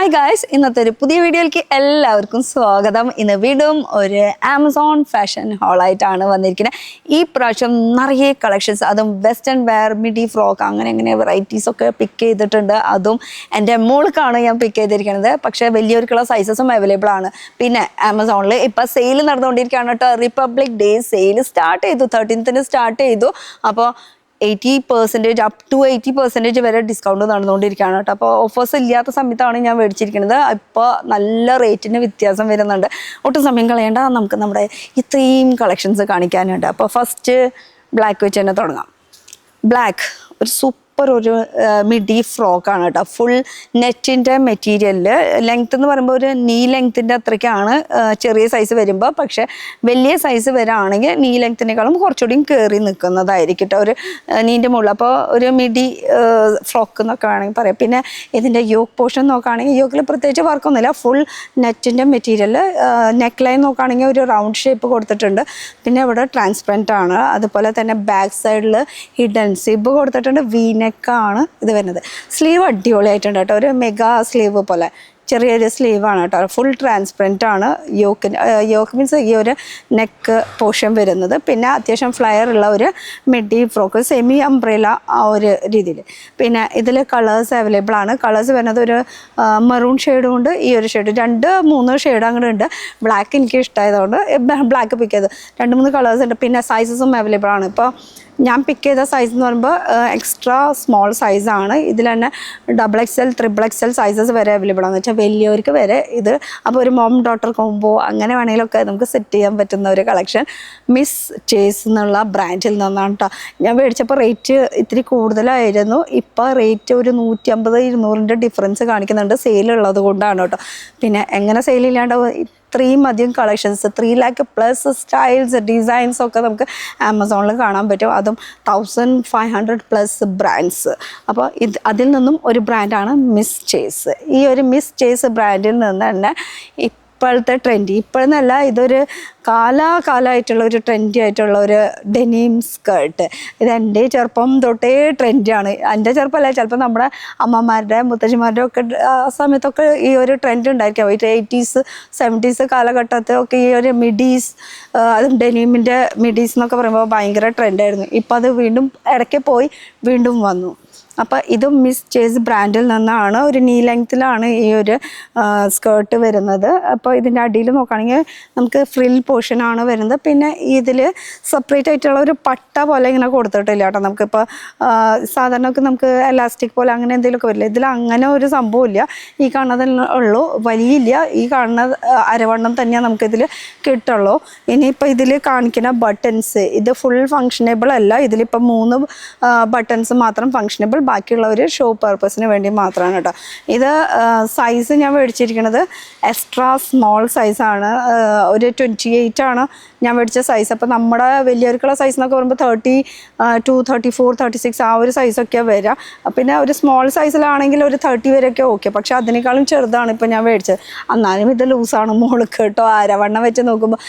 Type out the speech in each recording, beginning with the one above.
Hi guys, ഇന്നത്തെ ഒരു പുതിയ വീഡിയോയിലേക്ക് എല്ലാവർക്കും സ്വാഗതം. ഇന്ന് വീണ്ടും ഒരു ആമസോൺ ഫാഷൻ ഹോളായിട്ടാണ് വന്നിരിക്കുന്നത്. ഈ പ്രാവശ്യം നിറയെ കളക്ഷൻസ്, അതും വെസ്റ്റേൺ വെയർ, മിഡി ഫ്രോക്ക്, അങ്ങനെ വെറൈറ്റീസ് ഒക്കെ പിക്ക് ചെയ്തിട്ടുണ്ട്. അതും എൻ്റെ മോൾക്കാണ് ഞാൻ പിക്ക് ചെയ്തിരിക്കുന്നത്. പക്ഷേ വലിയവർക്കുള്ള സൈസസും അവൈലബിൾ ആണ്. പിന്നെ ആമസോണിൽ ഇപ്പോൾ സെയിൽ നടന്നുകൊണ്ടിരിക്കുകയാണ് കേട്ടോ. റിപ്പബ്ലിക് ഡേ സെയിൽ സ്റ്റാർട്ട് ചെയ്തു, 13th സ്റ്റാർട്ട് ചെയ്തു. അപ്പോൾ 80% അപ് ടു 80% വരെ ഡിസ്കൗണ്ട് നടന്നുകൊണ്ടിരിക്കുകയാണ് കേട്ടോ. അപ്പോൾ ഓഫേഴ്സ് ഇല്ലാത്ത സമയത്താണ് ഞാൻ മേടിച്ചിരിക്കുന്നത്. ഇപ്പോൾ നല്ല റേറ്റിന് വ്യത്യാസം വരുന്നുണ്ട്. ഒട്ടും സമയം കളയേണ്ട, നമുക്ക് നമ്മുടെ ഇത്രയും കളക്ഷൻസ് കാണിക്കാനുണ്ട്. അപ്പോൾ ഫസ്റ്റ് ബ്ലാക്ക് വെച്ച് തന്നെ തുടങ്ങാം. ബ്ലാക്ക് ഒരു ഒരു മിഡി ഫ്രോക്കാണ് കേട്ടോ. ഫുൾ നെറ്റിൻ്റെ മെറ്റീരിയലിൽ ലെങ്ത് എന്ന് പറയുമ്പോൾ ഒരു നീ ലെങ്ത്തിൻ്റെ അത്രയ്ക്കാണ് ചെറിയ സൈസ് വരുമ്പോൾ. പക്ഷേ വലിയ സൈസ് വരാണെങ്കിൽ നീ ലെങ്ത്തിനേക്കാളും കുറച്ചുകൂടിയും കയറി നിൽക്കുന്നതായിരിക്കും കേട്ടോ, ഒരു നീൻ്റെ മുകളിൽ. അപ്പോൾ ഒരു മിഡി ഫ്രോക്ക് എന്നൊക്കെ വേണമെങ്കിൽ പറയാം. പിന്നെ ഇതിൻ്റെ യോക്ക് പോർഷൻ നോക്കുകയാണെങ്കിൽ യോക്കിൽ പ്രത്യേകിച്ച് വർക്കൊന്നുമില്ല. ഫുൾ നെറ്റിൻ്റെ മെറ്റീരിയൽ. നെക്ക് ലൈൻ നോക്കുകയാണെങ്കിൽ ഒരു റൗണ്ട് ഷേപ്പ് കൊടുത്തിട്ടുണ്ട്. പിന്നെ ഇവിടെ ട്രാൻസ്പെറൻ്റ് ആണ്. അതുപോലെ തന്നെ ബാക്ക് സൈഡിൽ ഹിഡൻ സിബ് കൊടുത്തിട്ടുണ്ട്. നെക്കാണ് ഇത് വരുന്നത്. സ്ലീവ് അടിപൊളിയായിട്ടുണ്ട് കേട്ടോ, ഒരു മെഗാ സ്ലീവ് പോലെ ചെറിയൊരു സ്ലീവാണ് കേട്ടോ. ഫുൾ ട്രാൻസ്പെറൻ്റ് ആണ്. യോക്ക് മീൻസ് ഈ ഒരു നെക്ക് പോർഷൻ വരുന്നത്. പിന്നെ അത്യാവശ്യം ഫ്ലയർ ഉള്ള ഒരു മിഡി ഫ്രോക്ക്, സെമി അംബ്രേല ആ ഒരു രീതിയിൽ. പിന്നെ ഇതിൽ കളേഴ്സ് അവൈലബിൾ ആണ്. കളേഴ്സ് വരുന്നത് ഒരു മെറൂൺ ഷെയ്ഡും ഉണ്ട്, ഈ ഒരു ഷെയ്ഡ്, 2-3 ഷെയ്ഡ് അങ്ങനെ ഉണ്ട്. ബ്ലാക്ക് എനിക്ക് ഇഷ്ടമായതുകൊണ്ട് ബ്ലാക്ക് പിക്ക് ചെയ്ത് 2-3 കളേഴ്സ് ഉണ്ട്. പിന്നെ സൈസസും അവൈലബിൾ ആണ്. ഇപ്പോൾ ഞാൻ പിക്ക് ചെയ്ത സൈസ് എന്ന് പറയുമ്പോൾ എക്സ്ട്രാ സ്മോൾ സൈസാണ്. ഇതിൽ തന്നെ XXL, XXL സൈസസ് വരെ അവൈലബിൾ ആണെന്ന് വെച്ചാൽ വലിയവർക്ക് വരെ ഇത്. അപ്പോൾ ഒരു മോം ഡോട്ടർ കോംബോ അങ്ങനെ വേണമെങ്കിലൊക്കെ നമുക്ക് സെറ്റ് ചെയ്യാൻ പറ്റുന്ന ഒരു കളക്ഷൻ മിസ് ചേസ് എന്നുള്ള ബ്രാൻഡിൽ നിന്നാണ് കേട്ടോ. ഞാൻ മേടിച്ചപ്പോൾ റേറ്റ് ഇത്തിരി കൂടുതലായിരുന്നു. ഇപ്പോൾ റേറ്റ് ഒരു 150-200 ഡിഫറൻസ് കാണിക്കുന്നുണ്ട്. സെയിലുള്ളത് കൊണ്ടാണ് കേട്ടോ. പിന്നെ എങ്ങനെ സെയിലില്ലാണ്ട് ഇത്രയും അധികം കളക്ഷൻസ്, 3 lakh+ സ്റ്റൈൽസ്, ഡിസൈൻസ് ഒക്കെ നമുക്ക് ആമസോണിൽ കാണാൻ പറ്റും. അതും 1500+ ബ്രാൻഡ്സ്. അപ്പോൾ അതിൽ നിന്നും ഒരു ബ്രാൻഡാണ് മിസ് ചേസ്. ഈ ഒരു മിസ് ചേസ് ബ്രാൻഡിൽ നിന്ന് തന്നെ ഇപ്പോഴത്തെ ട്രെൻഡി, ഇപ്പോഴെന്നല്ല, ഇതൊരു കാലാകാലമായിട്ടുള്ള ഒരു ട്രെൻഡി ആയിട്ടുള്ള ഒരു ഡെനിം സ്കേർട്ട്. ഇത് എൻ്റെ ചെറുപ്പം തൊട്ടേ ട്രെൻഡാണ്. എൻ്റെ ചെറുപ്പമല്ല, ചിലപ്പോൾ നമ്മുടെ അമ്മമാരുടെ മുത്തശ്ശിമാരുടെ ഒക്കെ ആ സമയത്തൊക്കെ ഈ ഒരു ട്രെൻഡ് ഉണ്ടായിരിക്കാം. 80s 70s കാലഘട്ടത്തിലൊക്കെ ഈ ഒരു മിഡീസ്, അതും ഡെനിമിൻ്റെ മിഡീസ് എന്നൊക്കെ പറയുമ്പോൾ ഭയങ്കര ട്രെൻഡായിരുന്നു. ഇപ്പോൾ അത് വീണ്ടും ഇടയ്ക്ക് പോയി വീണ്ടും വന്നു. അപ്പോൾ ഇതും മിസ് ചേസ് ബ്രാൻഡിൽ നിന്നാണ്. ഒരു നീ ലെങ്ത്തിലാണ് ഈ ഒരു സ്കേർട്ട് വരുന്നത്. അപ്പോൾ ഇതിൻ്റെ അടിയിൽ നോക്കുകയാണെങ്കിൽ നമുക്ക് ഫ്രിൽ പോർഷനാണ് വരുന്നത്. പിന്നെ ഇതിൽ സെപ്പറേറ്റ് ആയിട്ടുള്ള ഒരു പട്ട പോലെ ഇങ്ങനെ കൊടുത്തിട്ടില്ല കേട്ടോ. നമുക്കിപ്പോൾ സാധാരണ നമുക്ക് എലാസ്റ്റിക് പോലെ അങ്ങനെ എന്തെങ്കിലുമൊക്കെ വരില്ല. ഇതിൽ അങ്ങനെ ഒരു സംഭവമില്ല. ഈ കാണുന്നതേ ഉള്ളൂ, വലിയില്ല. ഈ കാണുന്ന അരവണ്ണം തന്നെയാണ് നമുക്കിതിൽ കിട്ടുള്ളൂ. ഇനിയിപ്പോൾ ഇതിൽ കാണിക്കുന്ന ബട്ടൺസ്, ഇത് ഫുൾ ഫങ്ഷനബിൾ അല്ല. ഇതിലിപ്പോൾ 3 ബട്ടൺസ് മാത്രം ഫങ്ഷനബിൾ, ബാക്കിയുള്ളവർ ഷോ പർപ്പസിന് വേണ്ടി മാത്രമാണ് കേട്ടോ. ഇത് സൈസ് ഞാൻ മേടിച്ചിരിക്കുന്നത് എക്സ്ട്രാ സ്മോൾ സൈസാണ്. ഒരു 28 ആണ് ഞാൻ മേടിച്ച സൈസ്. അപ്പോൾ നമ്മുടെ വലിയവർക്കുള്ള സൈസ് എന്നൊക്കെ പറയുമ്പോൾ 32, 34, 36 ആ ഒരു സൈസൊക്കെയാണ് വരിക. പിന്നെ ഒരു സ്മോൾ സൈസിലാണെങ്കിൽ ഒരു 30 വരെയൊക്കെ ഓക്കെ. പക്ഷേ അതിനേക്കാളും ചെറുതാണ് ഇപ്പോൾ ഞാൻ മേടിച്ചത്. എന്നാലും ഇത് ലൂസാണ് മോൾക്ക് കേട്ടോ. അരവണ്ണം വെച്ച് നോക്കുമ്പോൾ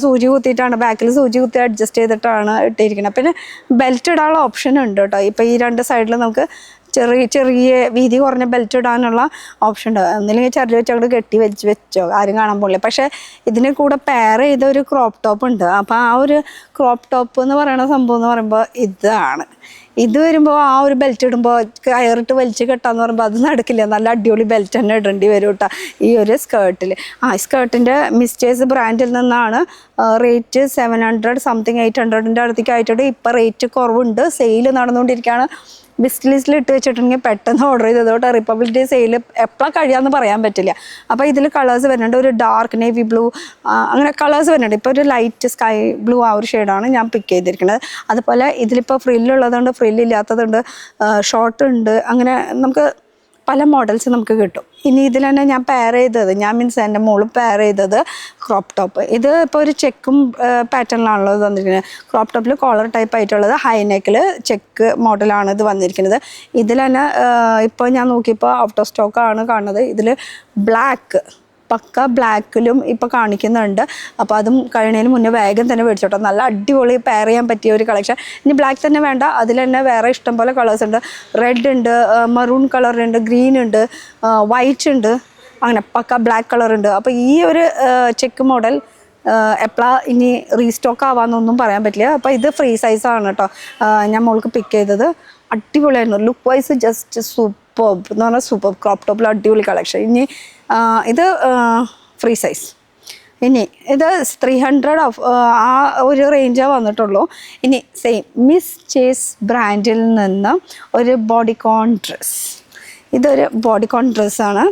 സൂചി കുത്തിയിട്ടാണ്, ബാക്കിൽ സൂചി കുത്തി അഡ്ജസ്റ്റ് ചെയ്തിട്ടാണ് ഇട്ടിരിക്കുന്നത്. പിന്നെ ബെൽറ്റ് ഇടാനുള്ള ഓപ്ഷൻ ഉണ്ട് കേട്ടോ. ഇപ്പോൾ ഈ 2 സൈഡിൽ നമുക്ക് ചെറിയ വീതി കുറഞ്ഞ ബെൽറ്റ് ഇടാനുള്ള ഓപ്ഷൻ ഉണ്ട്. ഒന്നില്ലെങ്കിൽ ചെറിയ വെച്ച് അങ്ങോട്ട് കെട്ടി വെച്ചോ, ആരും കാണാൻ പോകില്ല. പക്ഷേ ഇതിന് കൂടെ പെയർ ചെയ്ത ഒരു ക്രോപ്പ് ടോപ്പ് ഉണ്ട്. അപ്പോൾ ആ ഒരു ക്രോപ്പ് ടോപ്പ് എന്ന് പറയുന്ന സംഭവം എന്ന് പറയുമ്പോൾ ഇതാണ്. ഇത് വരുമ്പോൾ ആ ഒരു ബെൽറ്റ് ഇടുമ്പോൾ കയറിട്ട് വലിച്ച് കെട്ടാന്ന് പറയുമ്പോൾ അത് നടക്കില്ല. നല്ല അടിപൊളി ബെൽറ്റ് തന്നെ ഇടേണ്ടി വരും കേട്ടോ ഈ ഒരു സ്കേർട്ടിൽ. സ്കേർട്ടിൻ്റെ മിസ് ചേസ് ബ്രാൻഡിൽ നിന്നാണ്. റേറ്റ് 700 സംതിങ്, 800ൻ്റെ അടുത്തേക്ക് ആയിട്ടുണ്ട്. ഇപ്പോൾ റേറ്റ് കുറവുണ്ട്, സെയിൽ നടന്നുകൊണ്ടിരിക്കുകയാണ്. വിഷ് ലിസ്റ്റിൽ ഇട്ട് വെച്ചിട്ടുണ്ടെങ്കിൽ പെട്ടെന്ന് ഓർഡർ ചെയ്തതോട്ട് റിപ്പബ്ലിക് ഡേ സെയിൽ എപ്പോഴാണ് കഴിയാമെന്ന് പറയാൻ പറ്റില്ല. അപ്പോൾ ഇതിൽ കളേഴ്സ് വരുന്നുണ്ട്. ഒരു ഡാർക്ക് നേവി ബ്ലൂ അങ്ങനെ കളേഴ്സ് വരുന്നുണ്ട്. ഇപ്പോൾ ഒരു ലൈറ്റ് സ്കൈ ബ്ലൂ ആ ഒരു ഷെയ്ഡാണ് ഞാൻ പിക്ക് ചെയ്തിരിക്കുന്നത്. അതുപോലെ ഇതിലിപ്പോൾ ഫ്രില്ലുള്ളതുണ്ട്, ഫ്രില്ലില്ലാത്തതുണ്ട്, ഷോർട്ട് ഉണ്ട്, അങ്ങനെ നമുക്ക് പല മോഡൽസ് നമുക്ക് കിട്ടും. ഇനി ഇതിൽ തന്നെ ഞാൻ പെയർ ചെയ്തത്, മീൻസ് എൻ്റെ മോള് പെയർ ചെയ്തത് ക്രോപ്പ് ടോപ്പ്. ഇത് ഇപ്പോൾ ഒരു ചെക്കും പാറ്റേണിലാണല്ലോ ഇത് വന്നിരിക്കുന്നത്. ക്രോപ്പ് ടോപ്പിൽ കോളർ ടൈപ്പ് ആയിട്ടുള്ളത്, ഹൈ നെക്കിൽ ചെക്ക് മോഡലാണ് ഇത് വന്നിരിക്കുന്നത്. ഇതിൽ തന്നെ ഇപ്പോൾ ഞാൻ നോക്കിയപ്പോൾ ഔട്ട് ഓഫ് സ്റ്റോക്കാണ് കാണുന്നത്. ഇതിൽ ബ്ലാക്ക് പക്ക ബ്ലാക്കിലും ഇപ്പോൾ കാണിക്കുന്നുണ്ട്. അപ്പോൾ അതും കഴിയുന്നതിന് മുന്നേ വേഗം തന്നെ മേടിച്ചോട്ടോ. നല്ല അടിപൊളി പെയർ ചെയ്യാൻ പറ്റിയ ഒരു കളക്ഷൻ. ഇനി ബ്ലാക്ക് തന്നെ വേണ്ട, അതിൽ തന്നെ വേറെ ഇഷ്ടംപോലെ കളേഴ്സ് ഉണ്ട്. റെഡ് ഉണ്ട്, മറൂൺ കളറുണ്ട്, ഗ്രീൻ ഉണ്ട്, വൈറ്റ് ഉണ്ട്, അങ്ങനെ പക്ക ബ്ലാക്ക് കളർ ഉണ്ട്. അപ്പോൾ ഈ ഒരു ചെക്ക് മോഡൽ എപ്പോഴാണ് ഇനി റീസ്റ്റോക്ക് ആവാമെന്നൊന്നും പറയാൻ പറ്റില്ല. അപ്പോൾ ഇത് ഫ്രീ സൈസാണ് കേട്ടോ ഞാൻ മോൾക്ക് പിക്ക് ചെയ്തത്. അടിപൊളിയായിരുന്നു. ലുക്ക് വൈസ് ജസ്റ്റ് സൂപ്പർ എന്ന് പറഞ്ഞാൽ സൂപ്പർ. ക്രോപ്പ് ടോപ്പിൽ അടിപൊളി കളക്ഷൻ. ഇനി ഇത് ഫ്രീ സൈസ്. ഇനി ഇത് 300 ആ ഒരു റേഞ്ചാണ് വന്നിട്ടുള്ളൂ. ഇനി സെയിം മിസ് ചേസ് ബ്രാൻഡിൽ നിന്ന് ഒരു ബോഡിക്കോൺ ഡ്രസ്സ്. ഇതൊരു ബോഡിക്കോൺ ഡ്രസ്സാണ്.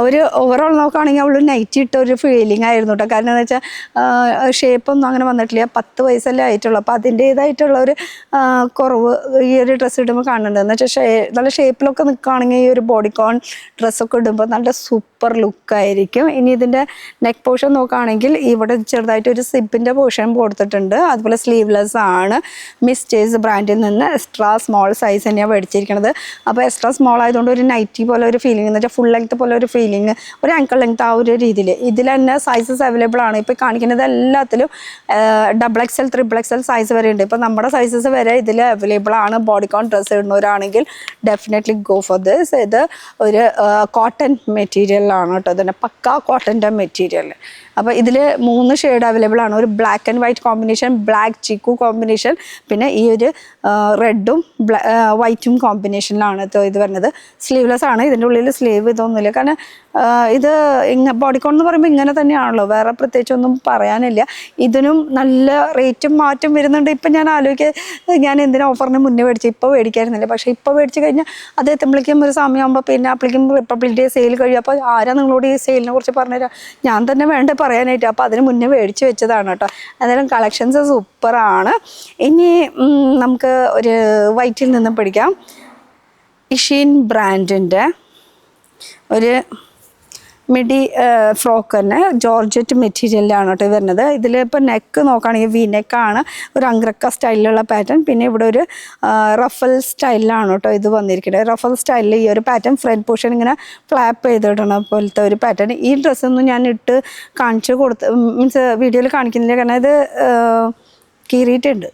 ഒരു ഓവറോൾ നോക്കുകയാണെങ്കിൽ അവൾ നൈറ്റ് ഇട്ട ഒരു ഫീലിംഗ് ആയിരുന്നു കേട്ടോ. കാരണം എന്താ വെച്ചാൽ ഷേപ്പൊന്നും അങ്ങനെ വന്നിട്ടില്ല. 10 വയസ്സല്ലേ ആയിട്ടുള്ളൂ. അപ്പോൾ അതിൻ്റേതായിട്ടുള്ള ഒരു കുറവ് ഈ ഒരു ഡ്രസ്സ് ഇടുമ്പോൾ കാണുന്നുണ്ട്. എന്ന് വെച്ചാൽ നല്ല ഷേപ്പിലൊക്കെ നിൽക്കുകയാണെങ്കിൽ ഈ ഒരു ബോഡിക്കോൺ ഡ്രസ്സൊക്കെ ഇടുമ്പോൾ നല്ല സൂപ്പർ ലുക്കായിരിക്കും. ഇനി ഇതിൻ്റെ നെക്ക് പോർഷൻ നോക്കുകയാണെങ്കിൽ ഇവിടെ ചെറുതായിട്ട് ഒരു സിപ്പിൻ്റെ പോർഷൻ കൊടുത്തിട്ടുണ്ട്. അതുപോലെ സ്ലീവ്ലെസ് ആണ്. മിസ് ചേസ് ബ്രാൻഡിൽ നിന്ന് എക്സ്ട്രാ സ്മോൾ സൈസ് തന്നെയാണ് മേടിച്ചിരിക്കുന്നത്. അപ്പോൾ എക്സ്ട്രാ സ്മോൾ ആയതുകൊണ്ട് ഒരു നൈറ്റി പോലെ ഒരു ഫീലിംഗ് എന്ന് വെച്ചാൽ ഫുൾ ലെങ്ത് പോലെ ഒരു ഫീലിംഗ്, ഒരു ആങ്കിൾ ലെങ്ത് ആ ഒരു രീതിയിൽ. ഇതിൽ തന്നെ സൈസസ് അവൈലബിൾ ആണ്. ഇപ്പോൾ കാണിക്കുന്നത് എല്ലാത്തിലും XXL, XXL സൈസ് വരെ ഉണ്ട്. ഇപ്പോൾ നമ്മുടെ സൈസസ് വരെ ഇതിൽ അവൈലബിൾ ആണ്. ബോഡിക്കോൺ ഡ്രസ്സ് ഇടുന്നവരാണെങ്കിൽ ഡെഫിനറ്റ്ലി ഗോ ഫോർ ദിസ്. ഇത് ഒരു കോട്ടൺ മെറ്റീരിയലാണ് കേട്ടോ. ഇതിൻ്റെ പക്ക കോട്ടൻ്റെ മെറ്റീരിയൽ. അപ്പോൾ ഇതിൽ 3 ഷെയ്ഡ് അവൈലബിൾ ആണ്. ഒരു black and white combination, black chikoo combination, പിന്നെ ഈ ഒരു റെഡും വൈറ്റും കോമ്പിനേഷനിലാണ് ഇത് വരുന്നത്. സ്ലീവ്ലെസ് ആണ്. ഇതിൻ്റെ ഉള്ളിൽ സ്ലീവ് ഇതൊന്നുമില്ല. കാരണം ഇത് ബോഡിക്കോൺ എന്ന് പറയുമ്പോൾ ഇങ്ങനെ തന്നെയാണല്ലോ, വേറെ പ്രത്യേകിച്ചൊന്നും പറയാനില്ല. ഇതിനും നല്ല റേറ്റും മാറ്റം വരുന്നുണ്ട്. ഇപ്പം ഞാൻ ആലോചിക്കുക ഞാൻ എന്തിനാ ഓഫറിന് മുന്നേ മേടിച്ചു, ഇപ്പോൾ മേടിക്കായിരുന്നില്ല. പക്ഷേ ഇപ്പോൾ മേടിച്ച് കഴിഞ്ഞാൽ അത് എത്തുമ്പോഴേക്കും ഒരു സമയമാകുമ്പോൾ പിന്നെ അപ്പോഴേക്കും റിപ്പബ്ലിക് ഡേ സെയിൽ കഴിയും. അപ്പോൾ ആരാ നിങ്ങളോട് ഈ സെയിലിനെ കുറിച്ച് പറഞ്ഞുതരാം? ഞാൻ തന്നെ വേണ്ട പറയാനായിട്ട്. അപ്പോൾ അതിന് മുന്നേ മേടിച്ച് വെച്ചതാണ് കേട്ടോ. എന്തായാലും കളക്ഷൻസ് സൂപ്പറാണ്. ഇനി നമുക്ക് ഒരു വൈറ്റിൽ നിന്നും പിടിക്കാം. ഇഷീൻ ബ്രാൻഡിൻ്റെ ഒരു മിഡി ഫ്രോക്ക് തന്നെ ജോർജറ്റ് മെറ്റീരിയലാണ് കേട്ടോ വരുന്നത്. ഇതിലിപ്പോൾ നെക്ക് നോക്കുകയാണെങ്കിൽ വി നെക്കാണ്, ഒരു അങ്ക്രക്ക സ്റ്റൈലിലുള്ള പാറ്റേൺ. പിന്നെ ഇവിടെ ഒരു റഫൽ സ്റ്റൈലിലാണ് കേട്ടോ ഇത് വന്നിരിക്കുന്നത്. റഫൽ സ്റ്റൈലിൽ ഈ ഒരു പാറ്റേൺ ഫ്രണ്ട് പോർഷൻ ഇങ്ങനെ ഫ്ലാപ്പ് ചെയ്തിടണ പോലത്തെ ഒരു പാറ്റേൺ. ഈ ഡ്രസ്സൊന്നും ഞാൻ ഇട്ട് കാണിച്ചു മീൻസ് വീഡിയോയിൽ കാണിക്കുന്നില്ല. കാരണം ഇത് കീറിയിട്ടുണ്ട്.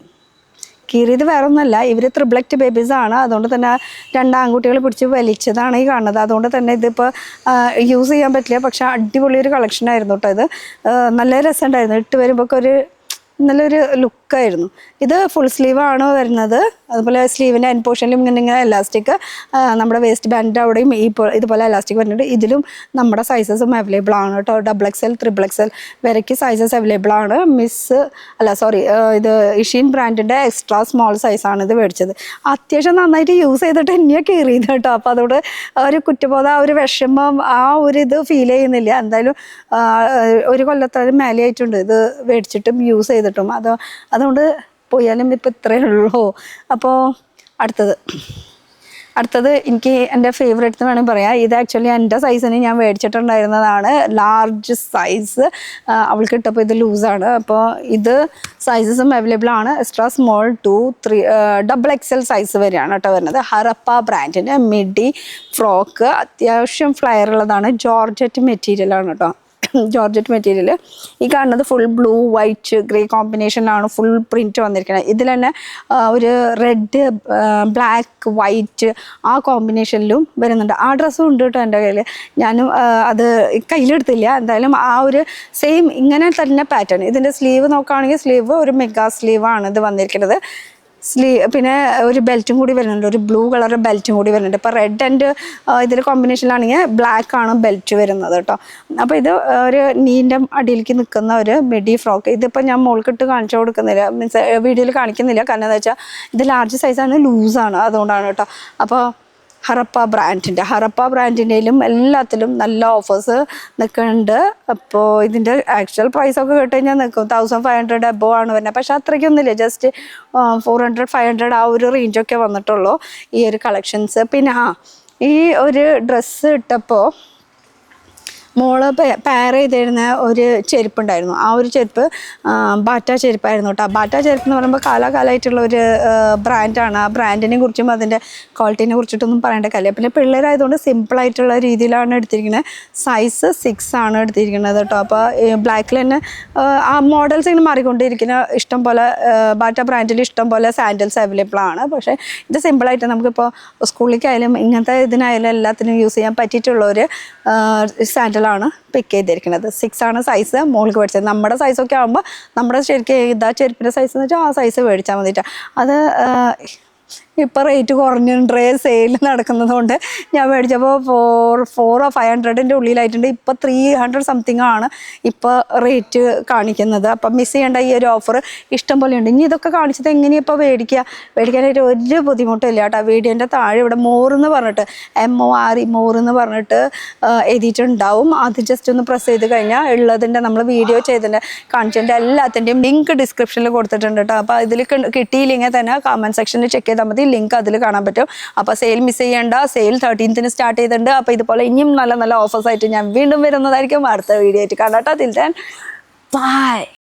കീറിയത് വേറെ ഒന്നുമല്ല, ഇവർ ത്രിബ്ലക്റ്റ് ബേബീസാണ്. അതുകൊണ്ട് തന്നെ 2 ആൺകുട്ടികൾ പിടിച്ച് വലിച്ചതാണ് ഈ കാണുന്നത്. അതുകൊണ്ട് തന്നെ ഇതിപ്പോൾ യൂസ് ചെയ്യാൻ പറ്റില്ല. പക്ഷേ അടിപൊളി ഒരു കളക്ഷനായിരുന്നു കേട്ടോ. ഇത് നല്ല രസമുണ്ടായിരുന്നു. ഇട്ട് വരുമ്പോൾ ഒരു നല്ലൊരു ലുക്കായിരുന്നു. ഇത് ഫുൾ സ്ലീവാണ് വരുന്നത്. അതുപോലെ സ്ലീവിൻ്റെ എൻ പോർഷനിലും ഇങ്ങനെ എലാസ്റ്റിക്, നമ്മുടെ വേസ്റ്റ് ബാൻഡിൻ്റെ അവിടെയും ഇതുപോലെ എലാസ്റ്റിക് വരുന്നുണ്ട്. ഇതിലും നമ്മുടെ സൈസസും അവൈലബിൾ ആണ് കേട്ടോ. XXL, XXL വരയ്ക്ക് സൈസസ് അവൈലബിൾ ആണ്. ഇത് ഇഷീൻ ബ്രാൻഡിൻ്റെ എക്സ്ട്രാ സ്മോൾ സൈസാണ് ഇത് മേടിച്ചത്. അത്യാവശ്യം നന്നായിട്ട് യൂസ് ചെയ്തിട്ട് തന്നെയാണ് കീറിയത് കേട്ടോ. അപ്പോൾ അതുകൊണ്ട് ഒരു കുറ്റബോധം, ആ ഒരു വിഷമം, ആ ഒരു ഇത് ഫീൽ ചെയ്യുന്നില്ല. എന്തായാലും ഒരു കൊല്ലത്തോളം മേലെ ആയിട്ടുണ്ട് ഇത് മേടിച്ചിട്ടും യൂസ് ചെയ്തിട്ടും. അതുകൊണ്ട് പോയാലും ഇപ്പോൾ ഇത്രയേ ഉള്ളൂ. അപ്പോൾ അടുത്തത് എനിക്ക് എൻ്റെ ഫേവറേറ്റ് എന്ന് വേണമെങ്കിൽ പറയാം. ഇത് ആക്ച്വലി എൻ്റെ സൈസിന് ഞാൻ മേടിച്ചിട്ടുണ്ടായിരുന്നതാണ്. ലാർജ് സൈസ് അവൾക്ക് ഇട്ടപ്പോൾ ഇത് ലൂസാണ്. അപ്പോൾ ഇത് സൈസസും അവൈലബിൾ ആണ്. എക്സ്ട്രാ സ്മോൾ 2, 3, XXL സൈസ് വരെയാണ് കേട്ടോ വരുന്നത്. ഹറപ്പ ബ്രാൻഡിൻ്റെ മിഡി ഫ്രോക്ക് അത്യാവശ്യം ഫ്ലയർ ഉള്ളതാണ്. ജോർജറ്റ് മെറ്റീരിയലാണ് കേട്ടോ. Georgette material. ഈ കാണുന്നത് ഫുൾ ബ്ലൂ, വൈറ്റ്, ഗ്രേ കോമ്പിനേഷനിലാണ് ഫുൾ പ്രിൻറ്റ് വന്നിരിക്കുന്നത്. ഇതിൽ തന്നെ ഒരു റെഡ്, ബ്ലാക്ക്, വൈറ്റ് ആ കോമ്പിനേഷനിലും വരുന്നുണ്ട്. ആ ഡ്രസ്സും ഉണ്ട് കേട്ടോ എൻ്റെ കയ്യിൽ. ഞാനും അത് കയ്യിലെടുത്തില്ല. എന്തായാലും ആ ഒരു സെയിം ഇങ്ങനെ തന്നെ പാറ്റേൺ. ഇതിൻ്റെ സ്ലീവ് നോക്കുകയാണെങ്കിൽ സ്ലീവ് ഒരു മെഗാ സ്ലീവാണ് ഇത് വന്നിരിക്കുന്നത്. പിന്നെ ഒരു ബെൽറ്റും കൂടി വരുന്നുണ്ട്. ഒരു ബ്ലൂ കളർ ബെൽറ്റും കൂടി വരുന്നുണ്ട്. ഇപ്പോൾ റെഡ് ആൻഡ് ഇതിൽ കോമ്പിനേഷനിലാണെങ്കിൽ ബ്ലാക്ക് ആണ് ബെൽറ്റ് വരുന്നത് കേട്ടോ. അപ്പോൾ ഇത് ഒരു നീൻ്റെ അടിയിലേക്ക് നിൽക്കുന്ന ഒരു മിഡി ഫ്രോക്ക്. ഇതിപ്പോൾ ഞാൻ മോൾക്കിട്ട് കാണിച്ചു കൊടുക്കുന്നില്ല, മീൻസ് വീഡിയോയിൽ കാണിക്കുന്നില്ല. കാരണം എന്താ വെച്ചാൽ ഇത് ലാർജ് സൈസാണ്, ലൂസാണ്. അതുകൊണ്ടാണ് കേട്ടോ. അപ്പോൾ ഹറപ്പ ബ്രാൻഡിൻ്റെയിലും എല്ലാത്തിലും നല്ല ഓഫേഴ്സ് നിൽക്കുന്നുണ്ട്. അപ്പോൾ ഇതിൻ്റെ ആക്ച്വൽ പ്രൈസൊക്കെ കേട്ട് കഴിഞ്ഞാൽ നിൽക്കും 1500 എബോവ് ആണ് വരുന്നത്. പക്ഷേ അത്രയ്ക്കൊന്നുമില്ല, ജസ്റ്റ് 400, 500 ആ ഒരു റേഞ്ചൊക്കെ വന്നിട്ടുള്ളൂ ഈ ഒരു കളക്ഷൻസ്. പിന്നെ ഈ ഒരു ഡ്രസ്സ് ഇട്ടപ്പോൾ മോള് പെയർ ചെയ്തിരുന്ന ഒരു ചെരുപ്പുണ്ടായിരുന്നു. ആ ഒരു ചെരുപ്പ് ബാറ്റ ചെരുപ്പായിരുന്നു കേട്ടോ. ബാറ്റ ചെരുപ്പ് എന്ന് പറയുമ്പോൾ കാലാകാലമായിട്ടുള്ള ഒരു ബ്രാൻഡാണ്. ആ ബ്രാൻഡിനെ കുറിച്ചും അതിൻ്റെ ക്വാളിറ്റീനെ കുറിച്ചിട്ടൊന്നും പറയേണ്ട കാര്യമില്ല. പിന്നെ പിള്ളേരായതുകൊണ്ട് സിമ്പിളായിട്ടുള്ള രീതിയിലാണ് എടുത്തിരിക്കുന്നത്. സൈസ് 6 ആണ് എടുത്തിരിക്കുന്നത് കേട്ടോ. അപ്പോൾ ബ്ലാക്കിൽ തന്നെ ആ മോഡൽസ് ഇങ്ങനെ മാറിക്കൊണ്ടിരിക്കുന്ന ഇഷ്ടം പോലെ ബാറ്റ ബ്രാൻഡിൽ ഇഷ്ടം പോലെ സാൻഡൽസ് അവൈലബിൾ ആണ്. പക്ഷേ ഇത് സിമ്പിളായിട്ട് നമുക്കിപ്പോൾ സ്കൂളിലേക്കായാലും ഇങ്ങനത്തെ ഇതിനായാലും എല്ലാത്തിനും യൂസ് ചെയ്യാൻ പറ്റിയിട്ടുള്ള ഒരു സാൻഡലാണ് പിക്ക് ചെയ്തിരിക്കുന്നത്. 6 ആണ് സൈസ് മോൾക്ക് മേടിച്ചത്. നമ്മുടെ സൈസൊക്കെ ആകുമ്പോൾ നമ്മുടെ ശരിക്കും ഇതാ ചെരുപ്പിൻ്റെ സൈസ് എന്ന് വെച്ചാൽ ആ സൈസ് മേടിച്ചാൽ മതിയിട്ട്. അത് ഇപ്പോൾ റേറ്റ് കുറഞ്ഞിട്ടുണ്ട്, സെയിൽ നടക്കുന്നത് കൊണ്ട് ഞാൻ മേടിച്ചപ്പോൾ 400 or 500 ഉള്ളിലായിട്ടുണ്ട്. ഇപ്പോൾ 300 സംതിങ് ആണ് ഇപ്പോൾ റേറ്റ് കാണിക്കുന്നത്. അപ്പം മിസ് ചെയ്യേണ്ട ഈ ഒരു ഓഫർ ഇഷ്ടം പോലെ ഉണ്ട്. ഇനി ഇതൊക്കെ കാണിച്ചത് എങ്ങനെയാണ് ഇപ്പോൾ മേടിക്കാനായിട്ട് ഒരു ബുദ്ധിമുട്ടില്ല കേട്ടോ. വീഡിയോൻ്റെ താഴെ ഇവിടെ മോറെന്ന് പറഞ്ഞിട്ട് MORE മോറെന്ന് പറഞ്ഞിട്ട് എഴുതിയിട്ടുണ്ടാവും. അത് ജസ്റ്റ് ഒന്ന് പ്രസ് ചെയ്ത് കഴിഞ്ഞാൽ ഉള്ളതിൻ്റെ നമ്മൾ വീഡിയോ ചെയ്തതിൻ്റെ കാണിച്ചതിൻ്റെ എല്ലാത്തിൻ്റെയും ലിങ്ക് ഡിസ്ക്രിപ്ഷനിൽ കൊടുത്തിട്ടുണ്ട് കേട്ടോ. അപ്പോൾ ഇതിൽ കിട്ടിയില്ലെങ്കിൽ തന്നെ കമൻറ്റ് സെക്ഷനിൽ ചെക്ക് ചെയ്താൽ മതി, ലിങ്ക് അതിൽ കാണാൻ പറ്റും. അപ്പോൾ സെയിൽ മിസ് ചെയ്യേണ്ട. സെയിൽ 13th സ്റ്റാർട്ട് ചെയ്തിട്ടുണ്ട്. അപ്പോൾ ഇതുപോലെ ഇനിയും നല്ല നല്ല ഓഫേഴ്സ് ആയിട്ട് ഞാൻ വീണ്ടും വരുന്നതായിരിക്കും. അടുത്ത വീഡിയോ ആയിട്ട് കാണാം. Till then bye.